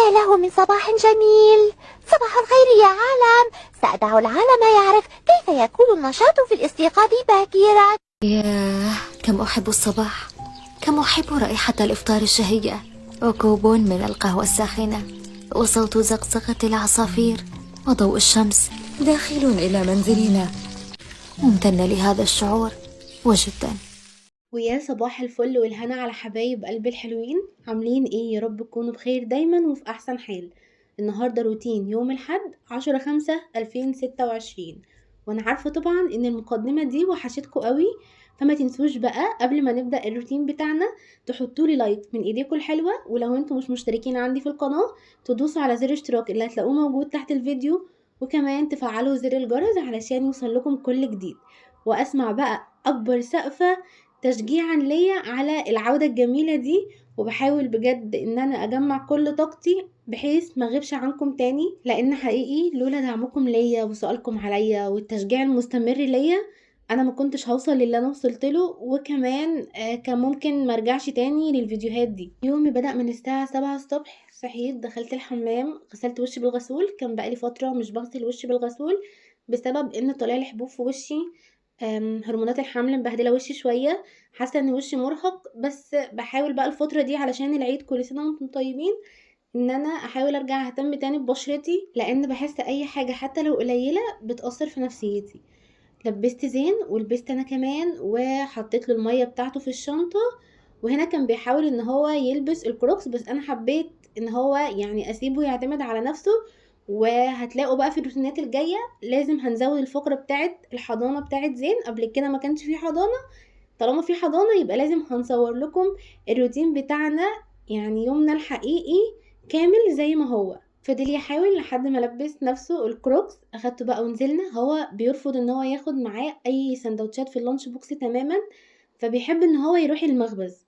ما له من صباح جميل. صباح الخير يا عالم. سأدع العالم يعرف كيف يكون النشاط في الاستيقاظ باكرا. ياه، كم أحب الصباح، كم أحب رائحة الإفطار الشهية، وكوب من القهوة الساخنة، وصوت زقزقة العصافير، وضوء الشمس داخل إلى منزلنا. ممتنة لهذا الشعور وجدا. ويا صباح الفل والهنا على حبايب قلبي الحلوين، عاملين ايه؟ يا رب تكونوا بخير دايما وفي احسن حال. النهاردة روتين يوم الحد 10/5/2026، وانا عارفة طبعا ان المقدمة دي وحشتكوا قوي، فما تنسوش بقى قبل ما نبدأ الروتين بتاعنا تحطولي لايك من ايديكوا الحلوة، ولو انتوا مش مشتركين عندي في القناة تدوسوا على زر اشتراك اللي هتلاقوه موجود تحت الفيديو، وكمان تفعلوا زر الجرس علشان يوصلكم كل جديد. واسمع بقى اكبر سقفة تشجيعا ليا على العودة الجميلة دي، وبحاول بجد ان انا اجمع كل طاقتي بحيث ما اغيبش عنكم تاني، لان حقيقي لولا دعمكم ليا وسؤالكم عليا والتشجيع المستمر ليا انا ما كنتش هوصل للي انا وصلت له، وكمان كان ممكن مرجعش تاني للفيديوهات دي. يومي بدأ من الساعة 7 الصبح، صحيت دخلت الحمام غسلت وشي بالغسول، كان بقالي فترة مش بغسل وشي بالغسول بسبب ان طلع لي حبوب في وشي. هرمونات الحمل مبهدله وشي شويه، حاسه ان وشي مرهق، بس بحاول بقى الفتره دي علشان العيد كل سنه وانتم طيبين ان انا احاول ارجع اهتم تاني ببشرتي، لان بحس اي حاجه حتى لو قليله بتاثر في نفسيتي. لبست زين ولبست انا كمان وحطيت له الميه بتاعته في الشنطه، وهنا كان بيحاول ان هو يلبس الكروكس، بس انا حبيت ان هو يعني اسيبه يعتمد على نفسه. وهتلاقوا بقى في الروتينات الجايه لازم هنزود الفقره بتاعه الحضانه بتاعه زين، قبل كده ما كانش في حضانه، طالما في حضانه يبقى لازم هنصور لكم الروتين بتاعنا، يعني يومنا الحقيقي كامل زي ما هو. فضل يحاول لحد ما لبس نفسه الكروكس، اخدته بقى ونزلنا. هو بيرفض ان هو ياخد معاه اي سندوتشات في اللانش بوكس تماما، فبيحب ان هو يروح المخبز.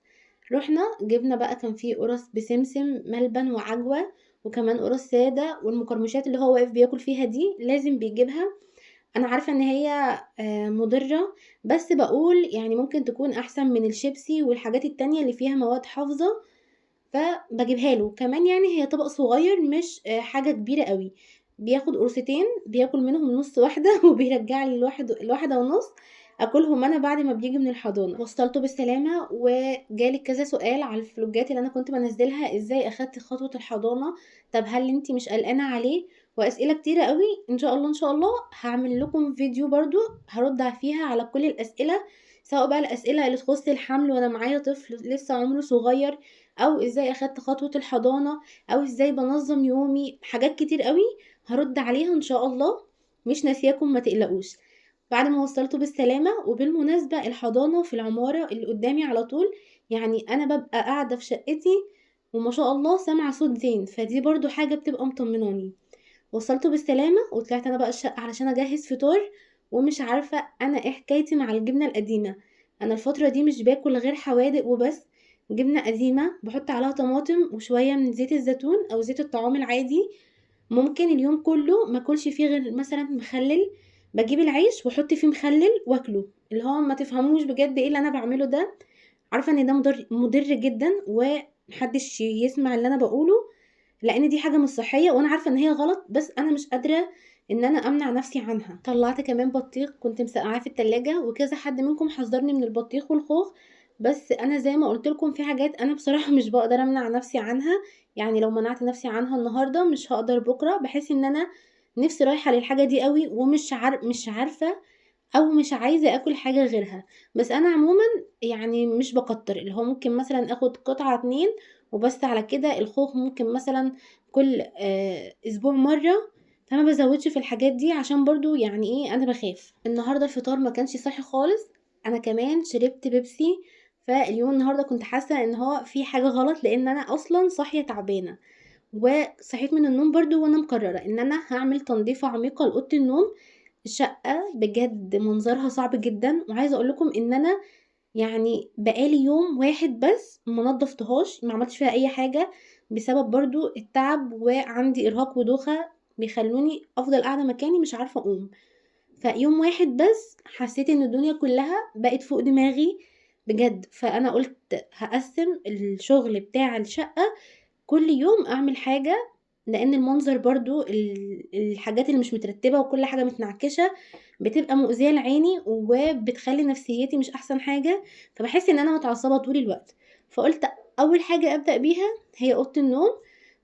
رحنا جبنا بقى، كان فيه قرص بسمسم ملبن وعجوة، وكمان قرص سادة، والمقرمشات اللي هو واقف بياكل فيها دي لازم بيجيبها. انا عارفة ان هي مضرة، بس بقول يعني ممكن تكون احسن من الشيبسي والحاجات التانية اللي فيها مواد حافظة، فبجيبها له كمان. يعني هي طبق صغير مش حاجة كبيرة قوي، بياخد قرصتين بياكل منهم نص واحدة وبيرجع لي الواحدة ونص اكلهم انا بعد ما بيجي من الحضانة. وصلته بالسلامة، وجالي كذا سؤال على الفلوجات اللي انا كنت بنزلها، ازاي اخدت خطوة الحضانة، طب هل انتي مش قلقانة عليه، واسئلة كتيرة قوي. ان شاء الله ان شاء الله هعمل لكم فيديو برضو هرد فيها على كل الاسئلة، سواء بقى الاسئلة اللي تخص الحمل وانا معايا طفل لسه عمره صغير، او ازاي اخدت خطوة الحضانة، او ازاي بنظم يومي، حاجات كتير قوي هرد عليها ان شاء الله، مش ناسياكم ما تقلقوش. بعد ما وصلته بالسلامة، وبالمناسبة الحضانة في العمارة اللي قدامي على طول، يعني انا ببقى قاعدة في شقتي وما شاء الله سامعة صوت زين، فدي برضو حاجة بتبقى مطمناني. وصلته بالسلامة وطلعت انا بقى الشقة علشان اجهز فطار، ومش عارفة انا ايه حكايتي مع الجبنة القديمة. انا الفترة دي مش باكل غير حوادق وبس، جبنة قديمة بحط عليها طماطم وشوية من زيت الزيتون او زيت الطعام العادي، ممكن اليوم كله ما اكلش فيه غير مثلا مخلل، بجيب العيش واحط فيه مخلل واكله، اللي هو ما تفهموش بجد ايه اللي انا بعمله ده. عارفة ان ده مضر جدا، ومحدش يسمع اللي انا بقوله لان دي حاجة مش صحية، وانا عارفة ان هي غلط، بس انا مش قادرة ان انا امنع نفسي عنها. طلعت كمان بطيخ كنت مسقعاه في التلاجة، وكذا حد منكم حذرني من البطيخ والخوخ، بس انا زي ما قلت لكم في حاجات انا بصراحة مش بقدر امنع نفسي عنها، يعني لو منعت نفسي عنها النهاردة مش هقدر بكرة، بحس ان انا نفسي رايحة للحاجة دي قوي، ومش مش عارفة او مش عايزة اكل حاجة غيرها. بس انا عموما يعني مش بكتر، اللي هو ممكن مثلا اخد قطعة 2 وبس، على كده. الخوخ ممكن مثلا كل اسبوع مرة، فما بزودش في الحاجات دي عشان برضو يعني ايه انا بخاف. النهاردة الفطار ما كانش صحي خالص، انا كمان شربت بيبسي، فاليوم النهاردة كنت حاسة ان هو في حاجة غلط، لان انا اصلا صاحية تعبانة، وصحيت من النوم برضو وانا مقررة ان انا هعمل تنظيفة عميقة لأوضة النوم. الشقة بجد منظرها صعب جدا، وعايزة اقول لكم ان انا يعني بقالي يوم واحد بس ما نضفتهاش، ما عملتش فيها اي حاجة، بسبب برضو التعب، وعندي ارهاق ودوخة بيخلوني افضل قاعدة مكاني مش عارفة اقوم. فيوم واحد بس حسيت ان الدنيا كلها بقت فوق دماغي بجد، فانا قلت هقسم الشغل بتاع الشقة كل يوم اعمل حاجة، لان المنظر برضو الحاجات اللي مش مترتبة وكل حاجة متنعكشة بتبقى مؤذية لعيني وبتخلي نفسيتي مش احسن حاجة، فبحس ان انا متعصبة طول الوقت. فقلت اول حاجة ابدأ بيها هي اوضة النوم.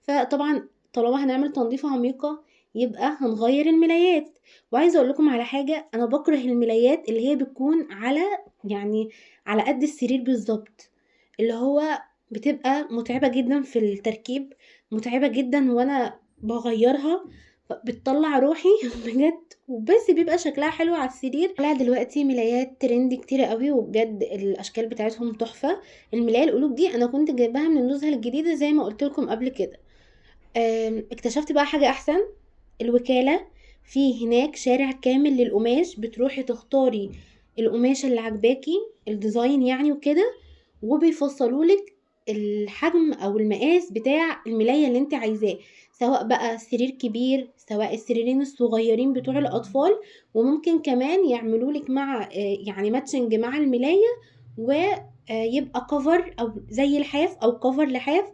فطبعا طالما هنعمل تنظيفة عميقة يبقى هنغير الملايات. وعايزة اقول لكم على حاجة، انا بكره الملايات اللي هي بتكون على يعني على قد السرير بالظبط، اللي هو بتبقى متعبة جدا في التركيب، متعبة جدا وانا بغيرها، بتطلع روحي بجد. وبس بيبقى شكلها حلو على السرير. طلع دلوقتي ملايات ترند كتير قوي، وبجد الاشكال بتاعتهم تحفة. الملاية القلوب دي انا كنت جايباها من النزهة الجديدة زي ما قلت لكم قبل كده. اكتشفت بقى حاجة احسن، الوكالة. في هناك شارع كامل للقماش، بتروحي تختاري القماشة اللي عجباكي الديزاين يعني وكده، وبيفصلولك الحجم او المقاس بتاع الملاية اللي انت عايزاه، سواء بقى سرير كبير سواء السريرين الصغيرين بتوع الاطفال. وممكن كمان يعملولك مع يعني ماتشنج مع الملاية، ويبقى كفر او زي الحاف او كفر لحاف.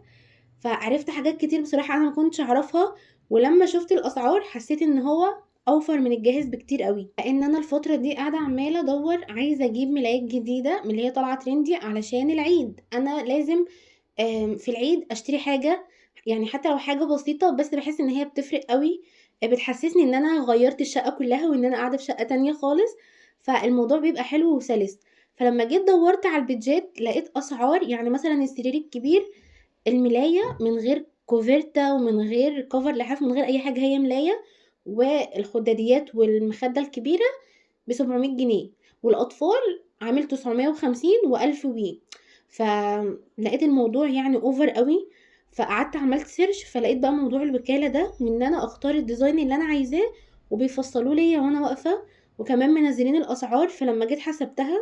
فعرفت حاجات كتير بصراحة انا ما كنتش اعرفها، ولما شفت الاسعار حسيت ان هو اوفر من الجاهز بكتير قوي. لان انا الفتره دي قاعده عماله ادور، عايزه اجيب ملايات جديده من اللي هي طالعه ترندي علشان العيد. انا لازم في العيد اشتري حاجه، يعني حتى لو حاجه بسيطه بس بحس ان هي بتفرق قوي. بتحسسني ان انا غيرت الشقه كلها وان انا قاعده في شقه تانية خالص، فالموضوع بيبقى حلو وسلس. فلما جيت دورت على البيدجات لقيت اسعار، يعني مثلا السرير الكبير الملاية من غير كوفرتا ومن غير كفر لحاف من غير اي حاجة، هي ملاية والخداديات والمخدة الكبيرة ب700 جنيه، والاطفال عامل 950 و1000 وي. فلقيت الموضوع يعني اوفر قوي، فقعدت عملت سيرش فلقيت بقى موضوع الوكالة ده، وان انا اختار الديزاين اللي انا عايزاه وبيفصلوا لي وانا واقفة، وكمان منزلين الاسعار. فلما جيت حسبتها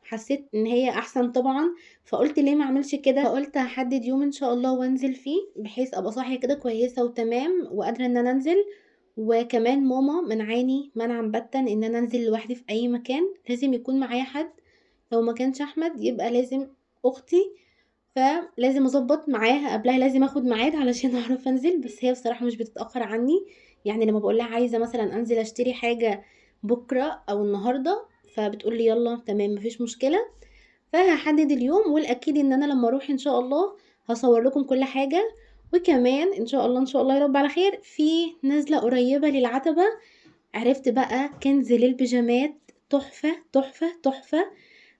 حسيت ان هي احسن طبعا. فقلت ليه ما اعملش كده، فقلت هحدد يوم ان شاء الله وانزل فيه بحيث ابقى صاحيه كده كويسه وتمام وقادره ان انا انزل. وكمان ماما منعاني منعا باتا ان انا انزل لوحدي في اي مكان، لازم يكون معايا حد، لو ما كانش احمد يبقى لازم اختي. فلازم اظبط معاها قبلها، لازم اخد ميعاد علشان اعرف انزل. بس هي بصراحه مش بتتاخر عني، يعني لما بقول لها عايزه مثلا انزل اشتري حاجه بكره او النهارده فبتقول لي يلا تمام مفيش مشكله. فهحدد اليوم، والاكيد ان انا لما اروح ان شاء الله هصور لكم كل حاجه. وكمان ان شاء الله ان شاء الله يا رب على خير، في نزله قريبه للعتبه عرفت بقى كنز للبيجامات تحفه تحفه تحفه.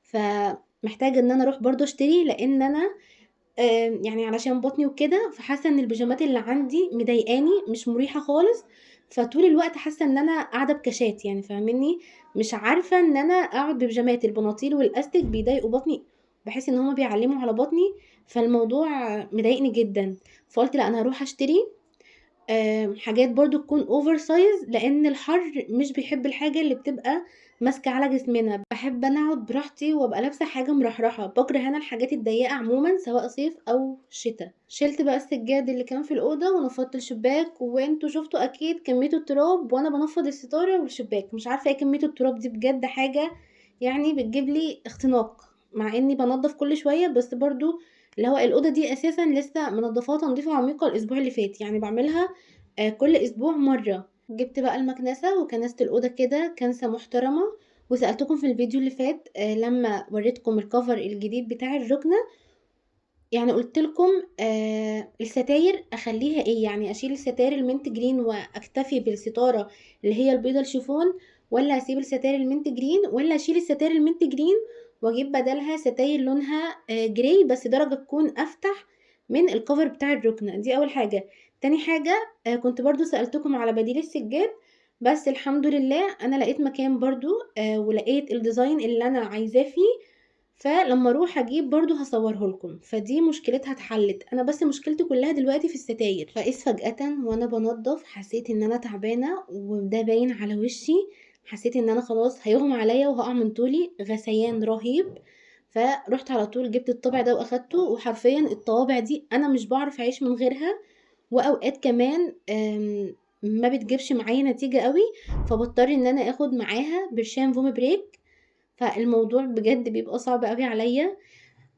فمحتاجه ان انا اروح برضو اشتري، لان انا يعني علشان بطني وكده، فحاسه ان البيجامات اللي عندي مضايقاني مش مريحه خالص. فطول الوقت حاسه ان انا قاعده بكشات، يعني فاهمني، مش عارفه ان انا اقعد ببيجامات. البناطيل والاستيك بيضايقوا بطني، بحس ان هما بيعلموا على بطني، فالموضوع مضايقني جدا. فقلت لا انا هروح اشتري حاجات برضو تكون اوفر سايز، لان الحر مش بيحب الحاجة اللي بتبقى ماسكة على جسمنا. بحب انا اقعد براحتي وابقى لابسة حاجة مرحرحة، بكره انا الحاجات الضيقة عموما سواء صيف او شتاء. شلت بقى السجاد اللي كان في الأوضة ونفضت الشباك، وانتوا شفتوا اكيد كمية التراب وانا بنفض الستارة والشباك. مش عارفة ايه كمية التراب دي بجد، حاجة يعني بتجيب لي اختناق، مع اني بنضف كل شوية بس برضو اللي هو الأوضة دي أساسا لسه منضفاها تنظيفة عميقة الأسبوع اللي فات، يعني بعملها كل أسبوع مرة. جبت بقى المكنسة وكنست الأوضة كده كنسة محترمة. وسألتكم في الفيديو اللي فات لما وريتكم الكفر الجديد بتاع الركنة، يعني قلت لكم الستاير اخليها ايه، يعني اشيل الستاير المنت جرين واكتفي بالستاره اللي هي البيضه الشيفون، ولا اسيب الستاير المنت جرين، ولا اشيل الستاير المنت جرين واجيب بدلها ستاير لونها جراي بس درجه تكون افتح من الكفر بتاع الركنه. دي اول حاجه. تاني حاجه كنت برضو سألتكم على بديل السجاد، بس الحمد لله انا لقيت مكان برضو ولقيت الديزاين اللي انا عايزاه فيه. فلما اروح اجيب برضو هصوره لكم، فدي مشكلتها اتحلت. انا بس مشكلتي كلها دلوقتي في الستاير. فاذ فجأة وانا بنضف حسيت ان انا تعبانة وده باين على وشي، حسيت ان انا خلاص هيغمى عليا وهقع من طولي، غثيان رهيب. فرحت على طول جبت الطابع ده واخدته، وحرفيا الطوابع دي انا مش بعرف اعيش من غيرها. واوقات كمان ما بتجيبش معايا نتيجة قوي، فبضطر ان انا اخد معاها برشام فوم بريك. فالموضوع بجد بيبقى صعب قوي عليا.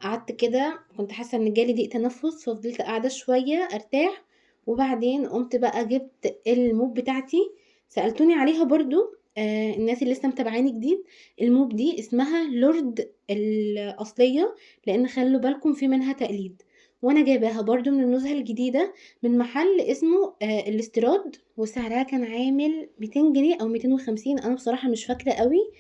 قعدت كده كنت حاسة ان جالي ضيق تنفس، ففضلت قاعدة شوية ارتاح، وبعدين قمت بقى جبت الموب بتاعتي. سألتوني عليها برضو الناس اللي لسه متابعاني جديد. الموب دي اسمها لورد الأصلية، لأن خلوا بالكم في منها تقليد، وانا جايباها برضو من النزهة الجديدة من محل اسمه الاستيراد، وسعرها كان عامل 200 جنيه او 250، انا بصراحة مش فاكرة قوي.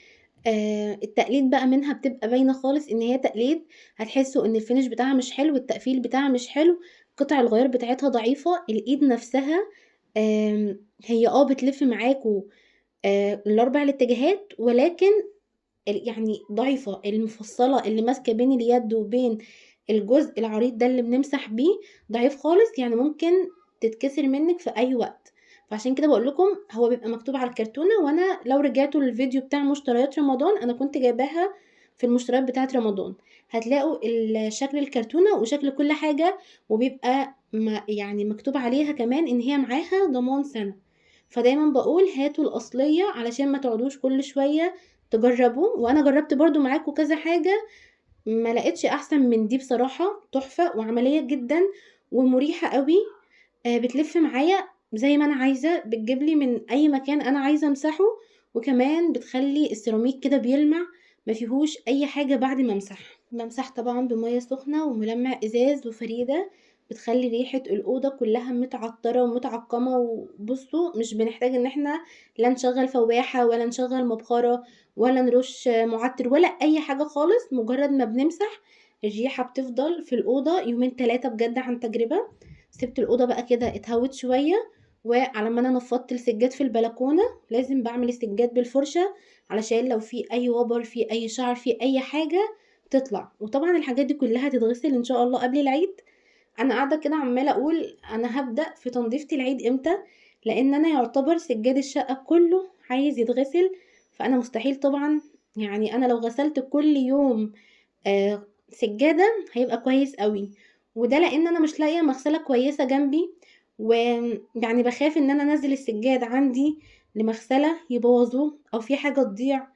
التقليد بقى منها بتبقى باينة خالص ان هي تقليد، هتحسوا ان الفينش بتاعها مش حلو، التقفيل بتاعها مش حلو، قطع الغيار بتاعتها ضعيفة، الايد نفسها هي بتلف معاكوا الاربع الاتجاهات، ولكن يعني ضعيفة، المفصلة اللي ماسكة بين اليد وبين الجزء العريض ده اللي بنمسح بيه ضعيف خالص، يعني ممكن تتكسر منك في اي وقت. فعشان كده بقول لكم هو بيبقى مكتوب على الكرتونة، وانا لو رجعتوا للفيديو بتاع مشتريات رمضان انا كنت جايباها في المشتريات بتاعت رمضان، هتلاقوا شكل الكرتونة وشكل كل حاجة، وبيبقى يعني مكتوب عليها كمان ان هي معاها ضمان سنة. فدايما بقول هاتوا الأصلية علشان ما تقعدوش كل شوية تجربوا، وانا جربت برضو معاكم كذا حاجة ما لقيتش احسن من دي بصراحة، تحفة وعملية جدا ومريحة قوي. بتلف معايا زي ما انا عايزة، بتجيبلي من اي مكان انا عايزة امسحه، وكمان بتخلي السيراميك كده بيلمع، ما فيهوش اي حاجة بعد ما بمسح طبعا بمية سخنة وملمع ازاز وفريدة، بتخلي ريحة الأوضة كلها متعطرة ومتعقمة. وبصوا مش بنحتاج ان احنا لا نشغل فواحة ولا نشغل مبخرة ولا نرش معطر ولا اي حاجة خالص، مجرد ما بنمسح الريحة بتفضل في الأوضة يومين 3 بجد عن تجربة. سبت الأوضة بقى كده اتهوت شوية، وعلى ما انا نفضت السجاد في البلكونة لازم بعمل السجاد بالفرشة علشان لو في اي وبر في اي شعر في اي حاجة تطلع. وطبعا الحاجات دي كلها هتتغسل ان شاء الله قبل العيد. انا قاعدة كده عمالة اقول انا هبدأ في تنظيفة العيد امتى، لان انا يعتبر سجاد الشقة كله عايز يتغسل، فانا مستحيل طبعا، يعني انا لو غسلت كل يوم سجادة هيبقى كويس قوي. وده لان انا مش لاقيه مغسله كويسه جنبي، ويعني بخاف ان انا انزل السجاد عندي لمغسله يبوظوه او في حاجه تضيع،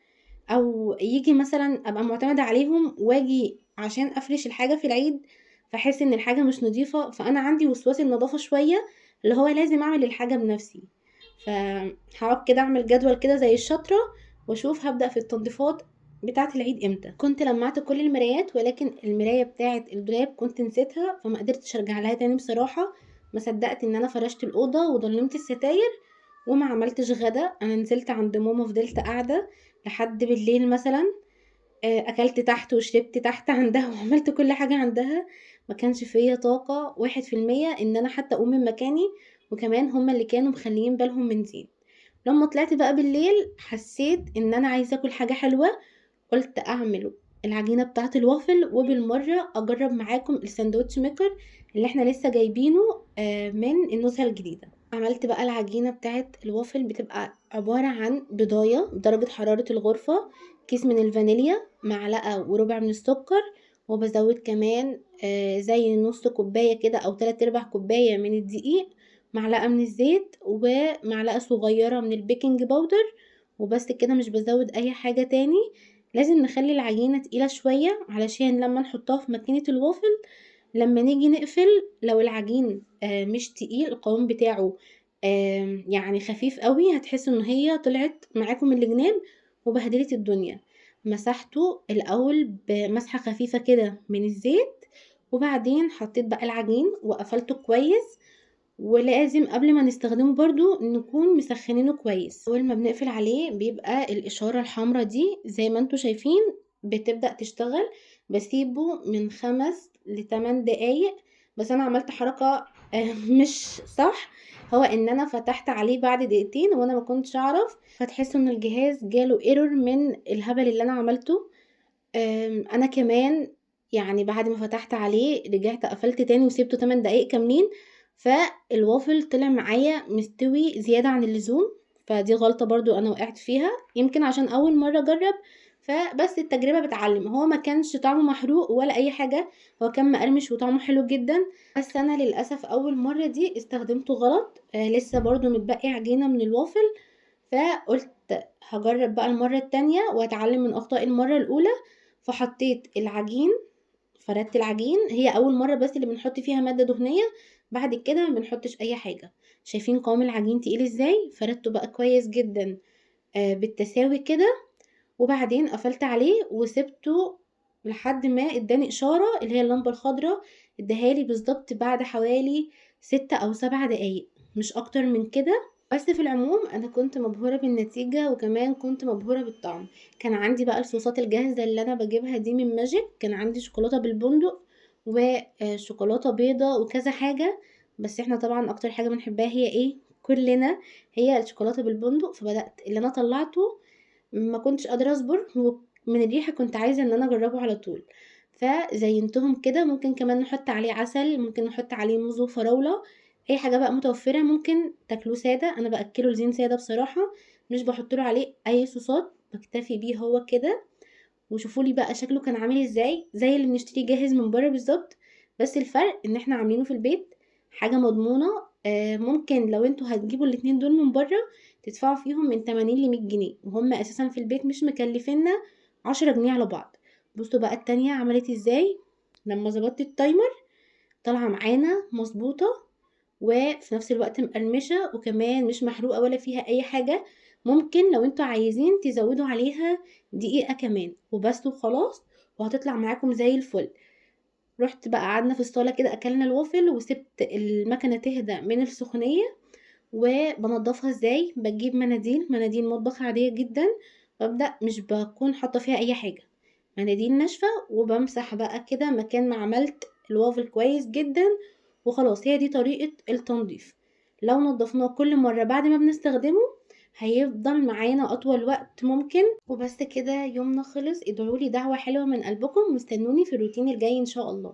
او يجي مثلا ابقى معتمده عليهم واجي عشان افرش الحاجه في العيد فاحس ان الحاجه مش نظيفه، فانا عندي وسواس النظافه شويه، اللي هو لازم اعمل الحاجه بنفسي. فهقعد كده اعمل جدول كده زي الشطره، واشوف هبدأ في التنظيفات بتاعة العيد امتى. كنت لمعت كل المرايات، ولكن المراية بتاعة الدولاب كنت نسيتها فما قدرتش ارجع لها تاني بصراحة. ما صدقت ان انا فرشت الأوضة وضلمت الستاير وما عملتش غدا. انا نزلت عند ماما فضلت قاعدة لحد بالليل مثلا، اكلت تحت وشربت تحت عندها وعملت كل حاجة عندها. ما كانش فيا طاقة 1% ان انا حتى اقوم من مكاني، وكمان هما اللي كانوا مخليين بالهم من زين. لما طلعت بقى بالليل حسيت ان انا عايزة اكل حاجة حلوة، قلت اعمل العجينة بتاعة الوافل وبالمرة اجرب معاكم الساندوتش ميكر اللي احنا لسه جايبينه من النزهة الجديدة. عملت بقى العجينة بتاعة الوافل، بتبقى عبارة عن بضاية بدرجة حرارة الغرفة، كيس من الفانيليا، معلقة وربع من السكر، وبزود كمان زي نص كوباية كده او 3/4 كوباية من الدقيق، معلقة من الزيت، ومعلقة صغيرة من البيكنج باودر، وبس كده مش بزود اي حاجة تاني. لازم نخلي العجينة تقيلة شوية علشان لما نحطها في ماكينة الوافل لما نيجي نقفل، لو العجين مش تقيل القوام بتاعه يعني خفيف قوي، هتحسوا ان هي طلعت معاكم من الجناب وبهدلت الدنيا. مسحته الاول بمسحة خفيفة كده من الزيت، وبعدين حطيت بقى العجين وقفلته كويس. ولازم قبل ما نستخدمه برضو نكون مسخنينه كويس. اول ما بنقفل عليه بيبقى الاشارة الحمراء دي زي ما انتوا شايفين بتبدأ تشتغل. بسيبه من 5 ل8 دقايق. بس انا عملت حركة مش صح، هو ان انا فتحت عليه بعد دقيقتين وانا ما كنتش اعرف، فتحسوا ان الجهاز جاله ايرور من الهبل اللي انا عملته. انا كمان يعني بعد ما فتحت عليه رجعت قفلت تاني وسيبته 8 دقايق كاملين، فالوافل طلع معايا مستوي زيادة عن اللزوم. فدي غلطة برضو انا وقعت فيها، يمكن عشان اول مرة اجرب، فبس التجربة بتعلم. هو ما كانش طعمه محروق ولا اي حاجة، هو كان مقرمش وطعمه حلو جدا، بس انا للأسف اول مرة دي استخدمته غلط. لسه برضو متبقي عجينة من الوافل، فقلت هجرب بقى المرة التانية واتعلم من اخطاء المرة الاولى. فحطيت العجين فردت العجين، هي اول مره بس اللي بنحط فيها ماده دهنيه، بعد كده ما بنحطش اي حاجه. شايفين قوام العجين تقيل ازاي؟ فردته بقى كويس جدا بالتساوي كده، وبعدين قفلت عليه وسبته لحد ما اداني اشاره اللي هي اللمبه الخضراء، اداهالي بالظبط بعد حوالي 6 أو 7 دقايق، مش اكتر من كده. بس في العموم انا كنت مبهوره بالنتيجه، وكمان كنت مبهوره بالطعم. كان عندي بقى الصوصات الجاهزه اللي انا بجيبها دي من ماجيك، كان عندي شوكولاته بالبندق وشوكولاته بيضه وكذا حاجه، بس احنا طبعا اكتر حاجه بنحبها هي ايه كلنا، هي الشوكولاته بالبندق. فبدات اللي انا طلعته ما كنتش قادرة اصبر، ومن الريحة كنت عايزة ان انا اجربه على طول، فزينتهم كده. ممكن كمان نحط عليه عسل، ممكن نحط عليه موز وفراولة، اي حاجة بقى متوفرة. ممكن تاكلوه سادة، انا باكله الزين سادة بصراحة، مش بحط له عليه اي صوصات، بكتفي بيه هو كده. وشوفوا لي بقى شكله كان عامل ازاي، زي اللي بنشتريه جاهز من بره بالظبط، بس الفرق ان احنا عاملينه في البيت، حاجة مضمونة. ممكن لو انتوا هتجيبوا الاتنين دول من بره تدفعوا فيهم من 80 ل 100 جنيه، وهم اساسا في البيت مش مكلفيننا 10 جنيه على بعض. بصوا بقى التانية عملت ازاي لما ظبطت التايمر، طالعة معانا مظبوطة، وفي نفس الوقت مقرمشة، وكمان مش محروقة ولا فيها اي حاجة. ممكن لو انتوا عايزين تزودوا عليها دقيقة كمان وبس وخلاص، وهتطلع معاكم زي الفل. رحت بقى قعدنا في الصالة كده اكلنا الوافل، وسبت المكنة تهدى من السخونية. وبنضفها ازاي؟ بجيب مناديل مطبخ عادية جدا، ببدأ مش بكون حاطة فيها اي حاجة، مناديل ناشفة، وبمسح بقى كده مكان ما عملت الوافل كويس جدا، وخلاص هي دي طريقة التنظيف. لو نضفناه كل مرة بعد ما بنستخدمه هيفضل معانا اطول وقت ممكن. وبس كده يومنا خلص. ادعولي دعوة حلوة من قلبكم، واستنوني في الروتين الجاي ان شاء الله.